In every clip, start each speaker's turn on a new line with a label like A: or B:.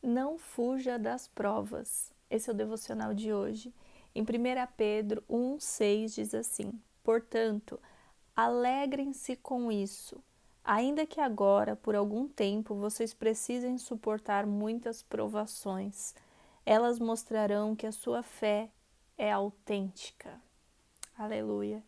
A: Não fuja das provas. Esse é o devocional de hoje. Em 1 Pedro 1,6 diz assim: Portanto, alegrem-se com isso, ainda que agora, por algum tempo, vocês precisem suportar muitas provações. Elas mostrarão que a sua fé é autêntica. Aleluia.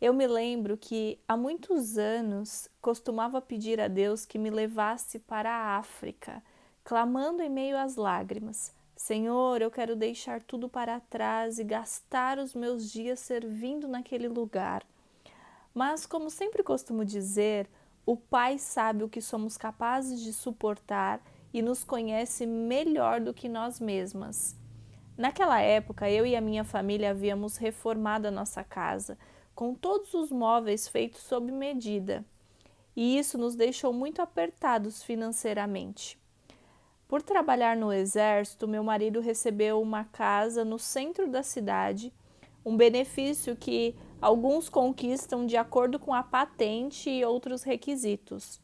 A: Eu me lembro que há muitos anos costumava pedir a Deus que me levasse para a África, clamando em meio às lágrimas: Senhor, eu quero deixar tudo para trás e gastar os meus dias servindo naquele lugar. Mas, como sempre costumo dizer, o Pai sabe o que somos capazes de suportar e nos conhece melhor do que nós mesmas. Naquela época, eu e a minha família havíamos reformado a nossa casa, com todos os móveis feitos sob medida, e isso nos deixou muito apertados financeiramente. Por trabalhar no exército, meu marido recebeu uma casa no centro da cidade, um benefício que alguns conquistam de acordo com a patente e outros requisitos.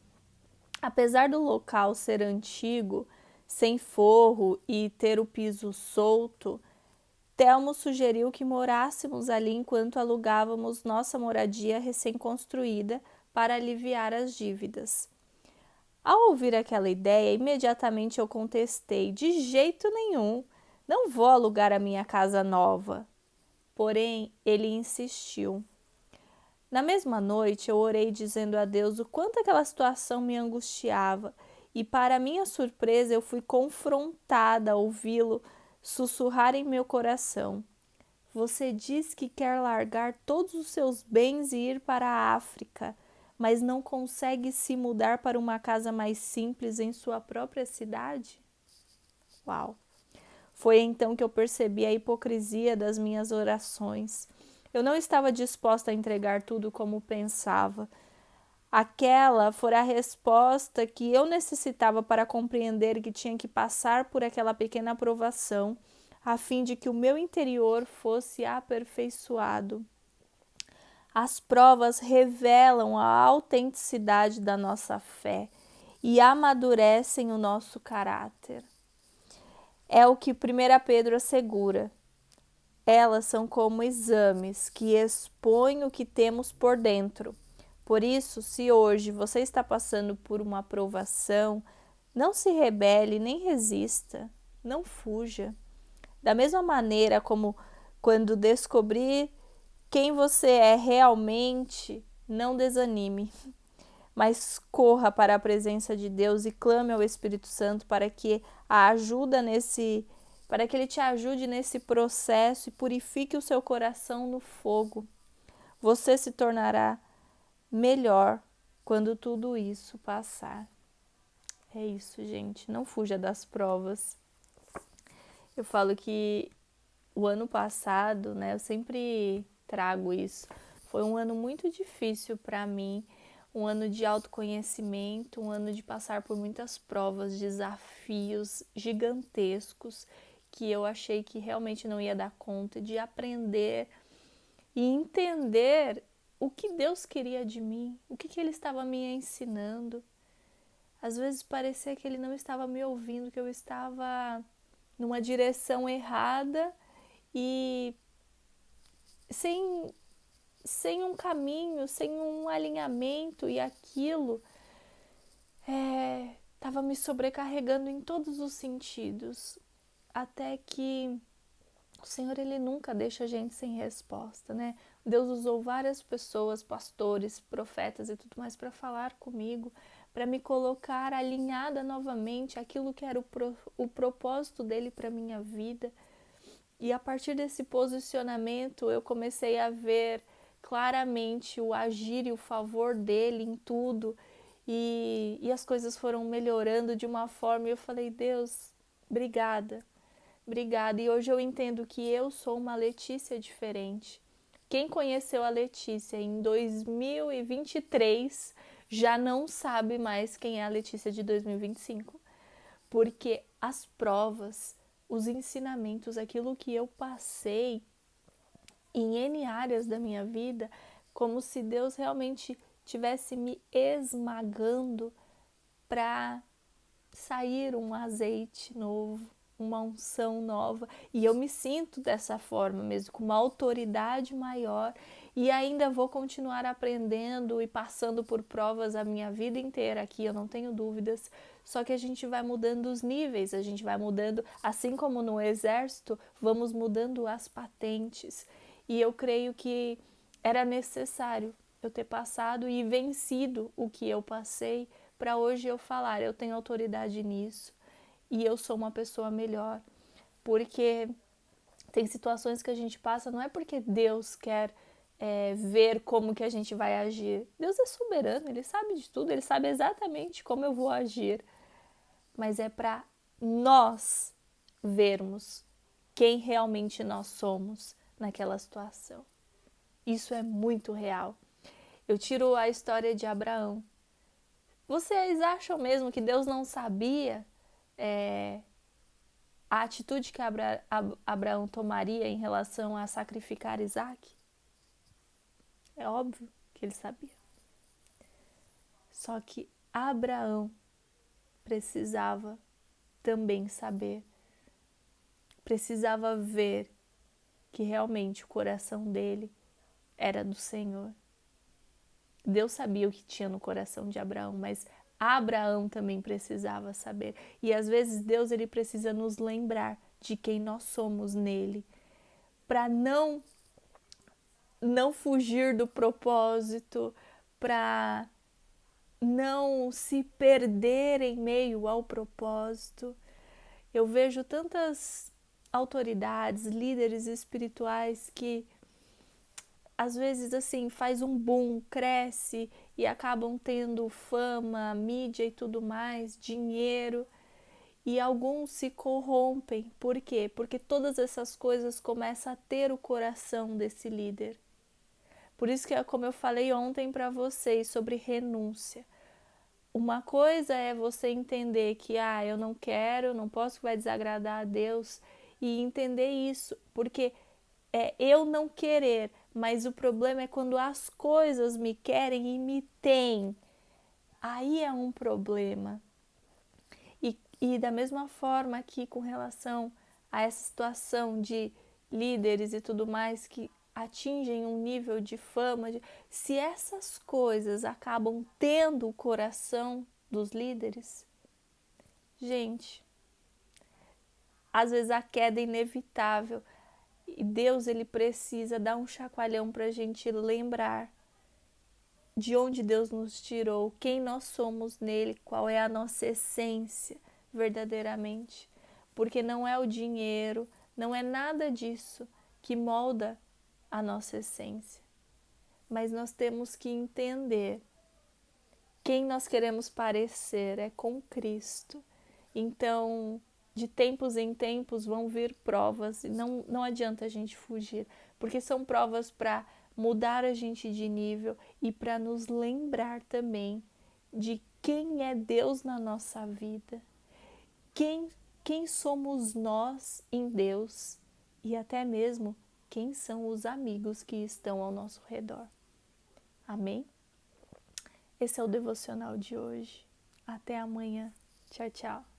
A: Apesar do local ser antigo, sem forro e ter o piso solto, Telmo sugeriu que morássemos ali enquanto alugávamos nossa moradia recém-construída para aliviar as dívidas. Ao ouvir aquela ideia, imediatamente eu contestei: de jeito nenhum, não vou alugar a minha casa nova. Porém, ele insistiu. Na mesma noite, eu orei dizendo a Deus o quanto aquela situação me angustiava, e para minha surpresa, eu fui confrontada a ouvi-lo sussurrar em meu coração: Você diz que quer largar todos os seus bens e ir para a África, mas não consegue se mudar para uma casa mais simples em sua própria cidade? Uau! Foi então que eu percebi a hipocrisia das minhas orações. Eu não estava disposta a entregar tudo como pensava. Aquela fora a resposta que eu necessitava para compreender que tinha que passar por aquela pequena provação, a fim de que o meu interior fosse aperfeiçoado. As provas revelam a autenticidade da nossa fé e amadurecem o nosso caráter. É o que 1 Pedro assegura. Elas são como exames que expõem o que temos por dentro. Por isso, se hoje você está passando por uma aprovação, não se rebele nem resista, não fuja. Da mesma maneira como quando descobrir quem você é realmente, não desanime, mas corra para a presença de Deus e clame ao Espírito Santo para que ele te ajude nesse processo e purifique o seu coração no fogo. Você se tornará melhor quando tudo isso passar. É isso, gente. Não fuja das provas. Eu falo que o ano passado, né, eu sempre trago isso. Foi um ano muito difícil para mim, um ano de autoconhecimento, um ano de passar por muitas provas, desafios gigantescos que eu achei que realmente não ia dar conta, de aprender e entender o que Deus queria de mim, o que Ele estava me ensinando. Às vezes parecia que Ele não estava me ouvindo, que eu estava numa direção errada e sem, sem um caminho, sem um alinhamento, e aquilo estava me sobrecarregando em todos os sentidos, até que o Senhor, Ele nunca deixa a gente sem resposta, né? Deus usou várias pessoas, pastores, profetas e tudo mais para falar comigo, para me colocar alinhada novamente àquilo que era o propósito dele para minha vida. E a partir desse posicionamento, eu comecei a ver claramente o agir e o favor dele em tudo. E as coisas foram melhorando de uma forma. E eu falei: Deus, obrigada, obrigada. E hoje eu entendo que eu sou uma Letícia diferente. Quem conheceu a Letícia em 2023 já não sabe mais quem é a Letícia de 2025. Porque as provas, os ensinamentos, aquilo que eu passei em N áreas da minha vida, como se Deus realmente tivesse me esmagando para sair um azeite novo, uma unção nova, e eu me sinto dessa forma mesmo, com uma autoridade maior, e ainda vou continuar aprendendo e passando por provas a minha vida inteira aqui, eu não tenho dúvidas, só que a gente vai mudando os níveis, a gente vai mudando, assim como no exército, vamos mudando as patentes, e eu creio que era necessário eu ter passado e vencido o que eu passei, para hoje eu falar, eu tenho autoridade nisso e eu sou uma pessoa melhor, porque tem situações que a gente passa, não é porque Deus quer ver como que a gente vai agir. Deus é soberano, Ele sabe de tudo, Ele sabe exatamente como eu vou agir, mas é para nós vermos quem realmente nós somos naquela situação. Isso é muito real. Eu tiro a história de Abraão. Vocês acham mesmo que Deus não sabia a atitude que Abraão tomaria em relação a sacrificar Isaac? É óbvio que ele sabia. Só que Abraão precisava também saber, precisava ver que realmente o coração dele era do Senhor. Deus sabia o que tinha no coração de Abraão, mas Abraão também precisava saber. E às vezes Deus ele precisa nos lembrar de quem nós somos nele, para não fugir do propósito, para não se perder em meio ao propósito. Eu vejo tantas autoridades, líderes espirituais que às vezes assim faz um boom, cresce e acabam tendo fama, mídia e tudo mais, dinheiro, e alguns se corrompem. Por quê? Porque todas essas coisas começam a ter o coração desse líder. Por isso que é como eu falei ontem para vocês sobre renúncia. Uma coisa é você entender que eu não quero, não posso, que vai desagradar a Deus, e entender isso, porque é eu não querer, mas o problema é quando as coisas me querem e me têm. Aí é um problema. E da mesma forma aqui com relação a essa situação de líderes e tudo mais que atingem um nível de fama, se essas coisas acabam tendo o coração dos líderes, gente, às vezes a queda é inevitável. E Deus ele precisa dar um chacoalhão para a gente lembrar de onde Deus nos tirou, quem nós somos nele, qual é a nossa essência verdadeiramente. Porque não é o dinheiro, não é nada disso que molda a nossa essência. Mas nós temos que entender quem nós queremos parecer é com Cristo. Então, de tempos em tempos vão vir provas e não adianta a gente fugir, porque são provas para mudar a gente de nível e para nos lembrar também de quem é Deus na nossa vida, quem somos nós em Deus e até mesmo quem são os amigos que estão ao nosso redor. Amém? Esse é o devocional de hoje. Até amanhã. Tchau, tchau.